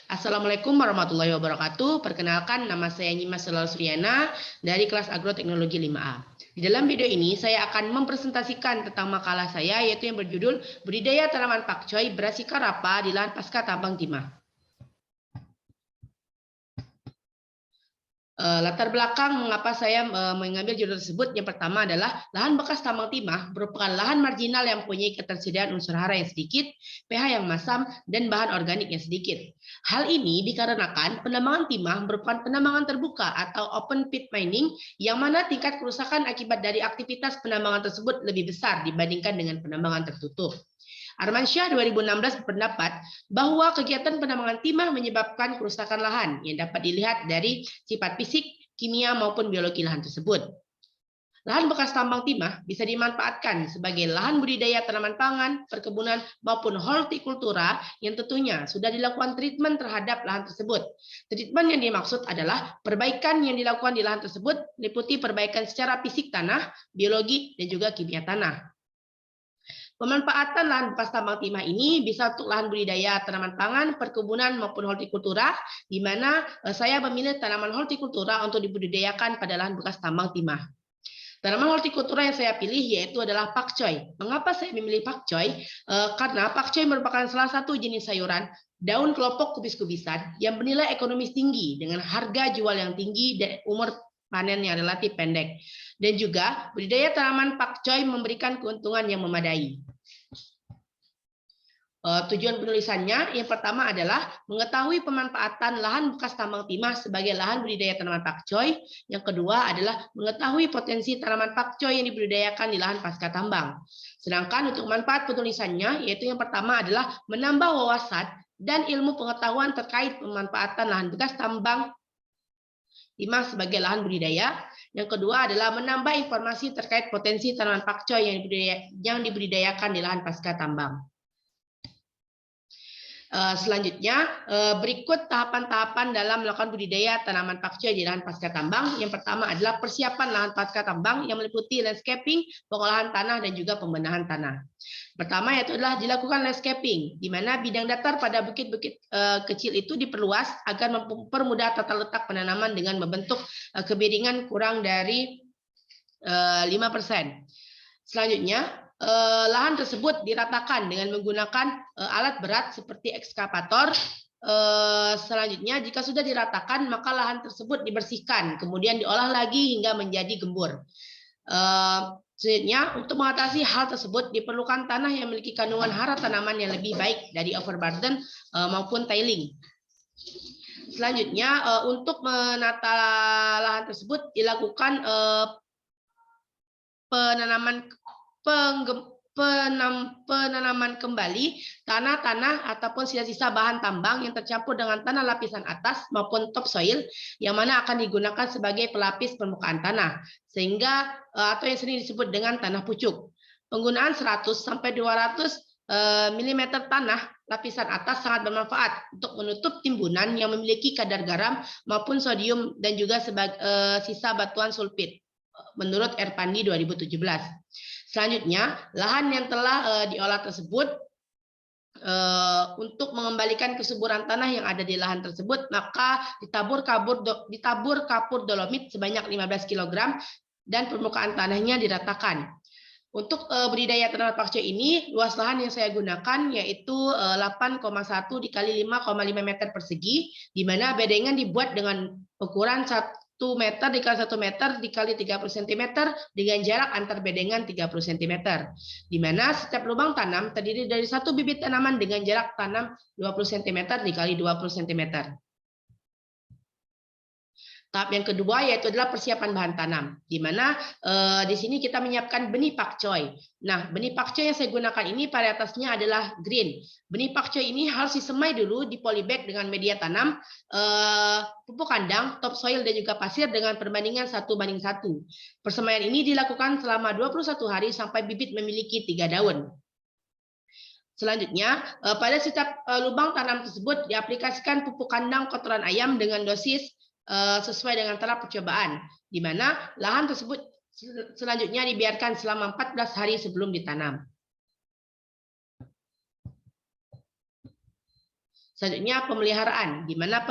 Assalamualaikum warahmatullahi wabarakatuh. Perkenalkan, nama saya Nyimas Selal Suryana dari kelas Agroteknologi 5A. Di dalam video ini, saya akan mempresentasikan tentang makalah saya, yaitu yang berjudul Budidaya Tanaman Pakcoy Brassica rapa di lahan pasca tambang timah. Latar belakang mengapa saya mengambil judul tersebut, yang pertama adalah lahan bekas tambang timah merupakan lahan marginal yang mempunyai ketersediaan unsur hara yang sedikit, pH yang masam, dan bahan organik yang sedikit. Hal ini dikarenakan penambangan timah merupakan penambangan terbuka atau open pit mining, yang mana tingkat kerusakan akibat dari aktivitas penambangan tersebut lebih besar dibandingkan dengan penambangan tertutup. Armansyah 2016 berpendapat bahwa kegiatan penambangan timah menyebabkan kerusakan lahan yang dapat dilihat dari sifat fisik, kimia, maupun biologi lahan tersebut. Lahan bekas tambang timah bisa dimanfaatkan sebagai lahan budidaya tanaman pangan, perkebunan, maupun hortikultura yang tentunya sudah dilakukan treatment terhadap lahan tersebut. Treatment yang dimaksud adalah perbaikan yang dilakukan di lahan tersebut meliputi perbaikan secara fisik tanah, biologi, dan juga kimia tanah. Pemanfaatan lahan bekas tambang timah ini bisa untuk lahan budidaya tanaman pangan, perkebunan, maupun hortikultura, di mana saya memilih tanaman hortikultura untuk dibudidayakan pada lahan bekas tambang timah. Tanaman hortikultura yang saya pilih yaitu adalah pakcoy. Mengapa saya memilih pakcoy? Karena pakcoy merupakan salah satu jenis sayuran daun kelompok kubis-kubisan yang bernilai ekonomis tinggi dengan harga jual yang tinggi dan umur panen yang relatif pendek. Dan juga budidaya tanaman pakcoy memberikan keuntungan yang memadai. Tujuan penulisannya yang pertama adalah mengetahui pemanfaatan lahan bekas tambang timah sebagai lahan budidaya tanaman pakcoy. Yang kedua adalah mengetahui potensi tanaman pakcoy yang dibudidayakan di lahan pasca tambang. Sedangkan untuk manfaat penulisannya yaitu yang pertama adalah menambah wawasan dan ilmu pengetahuan terkait pemanfaatan lahan bekas tambang timah sebagai lahan budidaya. Yang kedua adalah menambah informasi terkait potensi tanaman pakcoy yang dibudidayakan di lahan pasca tambang. Selanjutnya, berikut tahapan-tahapan dalam melakukan budidaya tanaman pakcoy di lahan pasca tambang. Yang pertama adalah persiapan lahan pasca tambang yang meliputi landscaping, pengolahan tanah, dan juga pembenahan tanah. Pertama yaitu adalah dilakukan landscaping, di mana bidang datar pada bukit-bukit kecil itu diperluas agar mempermudah tata letak penanaman dengan membentuk kebiringan kurang dari 5%. Selanjutnya, lahan tersebut diratakan dengan menggunakan alat berat seperti ekskavator. Selanjutnya, jika sudah diratakan, maka lahan tersebut dibersihkan, kemudian diolah lagi hingga menjadi gembur. Selanjutnya, untuk mengatasi hal tersebut diperlukan tanah yang memiliki kandungan hara tanaman yang lebih baik dari overburden maupun tiling. Selanjutnya, untuk menata lahan tersebut dilakukan penanaman kembali tanah-tanah ataupun sisa-sisa bahan tambang yang tercampur dengan tanah lapisan atas maupun topsoil yang mana akan digunakan sebagai pelapis permukaan tanah sehingga atau yang sering disebut dengan tanah pucuk. Penggunaan 100 sampai 200 mm tanah lapisan atas sangat bermanfaat untuk menutup timbunan yang memiliki kadar garam maupun sodium dan juga sisa batuan sulfit menurut Erpandi 2017. Selanjutnya, lahan yang telah diolah tersebut untuk mengembalikan kesuburan tanah yang ada di lahan tersebut, maka ditabur kapur dolomit sebanyak 15 kg dan permukaan tanahnya diratakan. Untuk budidaya tanaman pakcoy ini, luas lahan yang saya gunakan yaitu 8,1 dikali 5,5 meter persegi, di mana bedengan dibuat dengan ukuran 1 meter dikali 1 meter dikali 30 cm dengan jarak antar bedengan 30 cm, di mana setiap lubang tanam terdiri dari satu bibit tanaman dengan jarak tanam 20 cm dikali 20 cm. Tahap yang kedua yaitu adalah persiapan bahan tanam, di mana di sini kita menyiapkan benih pakcoy. Nah, benih pakcoy yang saya gunakan ini varietasnya adalah green. Benih pakcoy ini harus disemai dulu di polybag dengan media tanam, pupuk kandang, topsoil, dan juga pasir dengan perbandingan 1:1. Persemaian ini dilakukan selama 21 hari sampai bibit memiliki 3 daun. Selanjutnya, pada setiap lubang tanam tersebut diaplikasikan pupuk kandang kotoran ayam dengan dosis sesuai dengan tahap percobaan, di mana lahan tersebut selanjutnya dibiarkan selama 14 hari sebelum ditanam. Selanjutnya pemeliharaan, di mana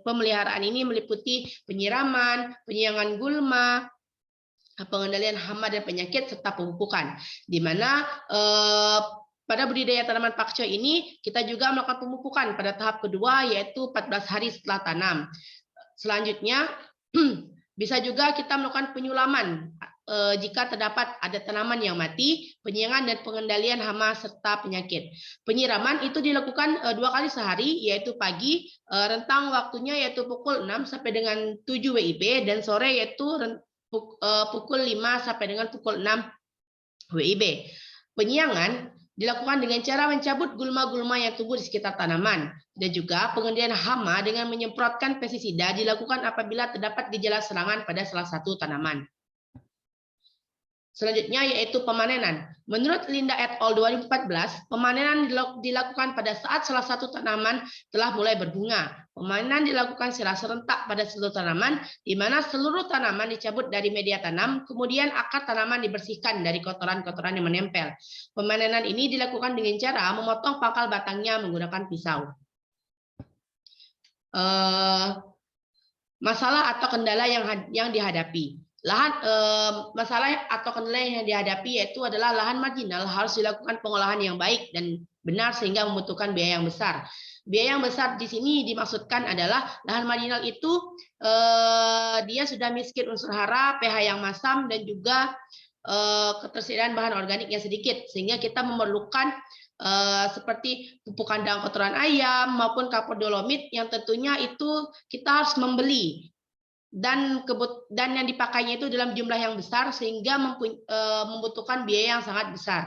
pemeliharaan ini meliputi penyiraman, penyiangan gulma, pengendalian hama dan penyakit, serta pemupukan. Di mana pada budidaya tanaman pakcoy ini kita juga melakukan pemupukan pada tahap kedua, yaitu 14 hari setelah tanam. Selanjutnya bisa juga kita melakukan penyulaman jika terdapat ada tanaman yang mati, penyiangan dan pengendalian hama serta penyakit. Penyiraman itu dilakukan 2 kali sehari, yaitu pagi, rentang waktunya yaitu pukul 6 sampai dengan 7 WIB, dan sore yaitu pukul 5 sampai dengan pukul 6 WIB. Penyiangan dilakukan dengan cara mencabut gulma-gulma yang tumbuh di sekitar tanaman, dan juga pengendalian hama dengan menyemprotkan pestisida dilakukan apabila terdapat gejala serangan pada salah satu tanaman. Selanjutnya yaitu pemanenan. Menurut Linda et al. 2014, pemanenan dilakukan pada saat salah satu tanaman telah mulai berbunga. Pemanenan dilakukan secara serentak pada seluruh tanaman, di mana seluruh tanaman dicabut dari media tanam, kemudian akar tanaman dibersihkan dari kotoran-kotoran yang menempel. Pemanenan ini dilakukan dengan cara memotong pangkal batangnya menggunakan pisau. Masalah atau kendala yang dihadapi. Masalah atau kendala yang dihadapi yaitu adalah lahan marginal harus dilakukan pengolahan yang baik dan benar sehingga membutuhkan biaya yang besar. Biaya yang besar di sini dimaksudkan adalah lahan marginal itu dia sudah miskin unsur hara, pH yang masam, dan juga ketersediaan bahan organik yang sedikit, sehingga kita memerlukan seperti pupuk kandang kotoran ayam maupun kapur dolomit yang tentunya itu kita harus membeli, dan yang dipakainya itu dalam jumlah yang besar sehingga membutuhkan biaya yang sangat besar.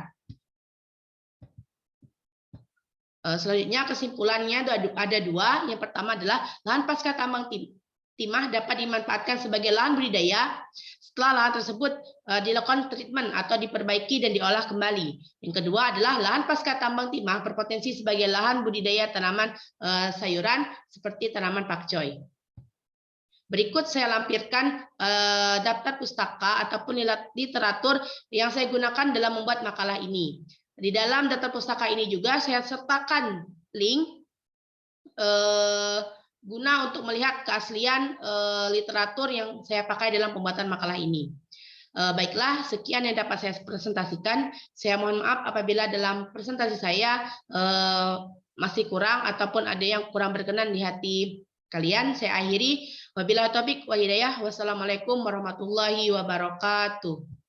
Selanjutnya kesimpulannya ada 2. Yang pertama adalah lahan pasca tambang timah dapat dimanfaatkan sebagai lahan budidaya setelah lahan tersebut dilakukan treatment atau diperbaiki dan diolah kembali. Yang kedua adalah lahan pasca tambang timah berpotensi sebagai lahan budidaya tanaman sayuran seperti tanaman pakcoy. Berikut saya lampirkan daftar pustaka ataupun literatur yang saya gunakan dalam membuat makalah ini. Di dalam daftar pustaka ini juga saya sertakan link guna untuk melihat keaslian literatur yang saya pakai dalam pembuatan makalah ini. Baiklah, sekian yang dapat saya presentasikan. Saya mohon maaf apabila dalam presentasi saya masih kurang ataupun ada yang kurang berkenan di hati kalian. Saya akhiri. Wabillahi taufiq wal hidayah. Wassalamualaikum warahmatullahi wabarakatuh.